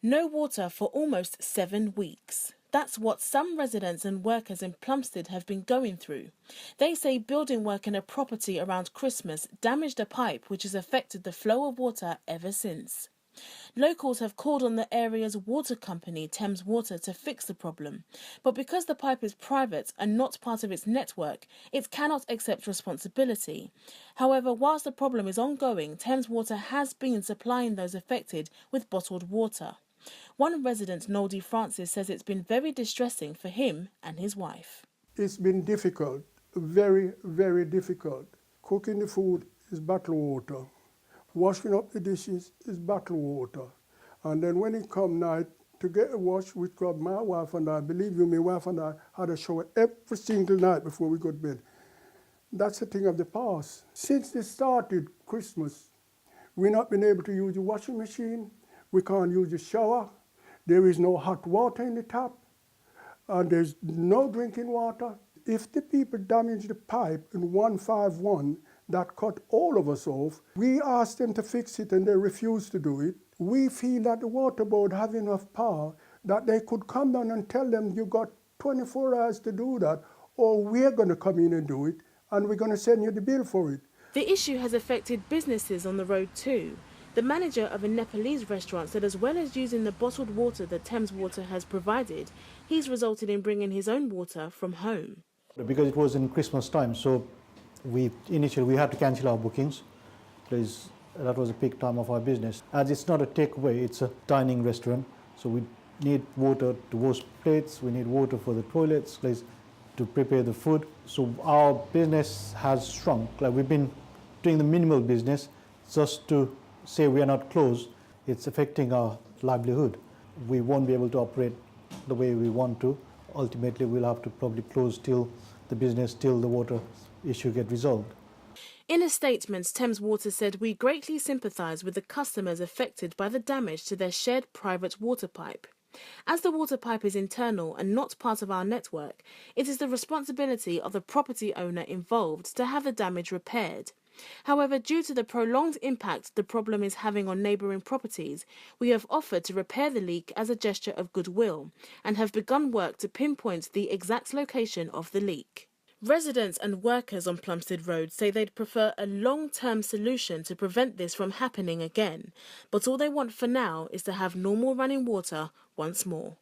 No water for almost 7 weeks. That's what some residents and workers in Plumstead have been going through. They say building work in a property around Christmas damaged a pipe which has affected the flow of water ever since. Locals have called on the area's water company, Thames Water, to fix the problem. But because the pipe is private and not part of its network, it cannot accept responsibility. However, whilst the problem is ongoing, Thames Water has been supplying those affected with bottled water. One resident, Noldy Francis, says it's been very distressing for him and his wife. It's been difficult, very, very difficult. Cooking the food is bottled water. Washing up the dishes is bottled water. And then when it come night to get a wash, which got my wife and I, believe you, my wife and I had a shower every single night before we go to bed. That's a thing of the past. Since they started Christmas, we've not been able to use the washing machine. We can't use the shower. There is no hot water in the tap. And there's no drinking water. If the people damage the pipe in 151, that cut all of us off, we asked them to fix it and they refused to do it. We feel that the water board have enough power that they could come down and tell them you got 24 hours to do that, or we're going to come in and do it and we're going to send you the bill for it. The issue has affected businesses on the road too. The manager of a Nepalese restaurant said as well as using the bottled water that Thames Water has provided, he's resulted in bringing his own water from home. Because it was in Christmas time, so initially we had to cancel our bookings because that was a peak time of our business. As it's not a takeaway, it's a dining restaurant, so we need water to wash plates, we need water for the toilets, to prepare the food. So our business has shrunk. Like we've been doing the minimal business just to say we are not closed. It's affecting our livelihood. We won't be able to operate the way we want to. Ultimately, we'll have to probably close till the water issue get resolved. In a statement, Thames Water said, "We greatly sympathise with the customers affected by the damage to their shared private water pipe. As the water pipe is internal and not part of our network, it is the responsibility of the property owner involved to have the damage repaired. However, due to the prolonged impact the problem is having on neighbouring properties, we have offered to repair the leak as a gesture of goodwill and have begun work to pinpoint the exact location of the leak." Residents and workers on Plumstead Road say they'd prefer a long-term solution to prevent this from happening again, but all they want for now is to have normal running water once more.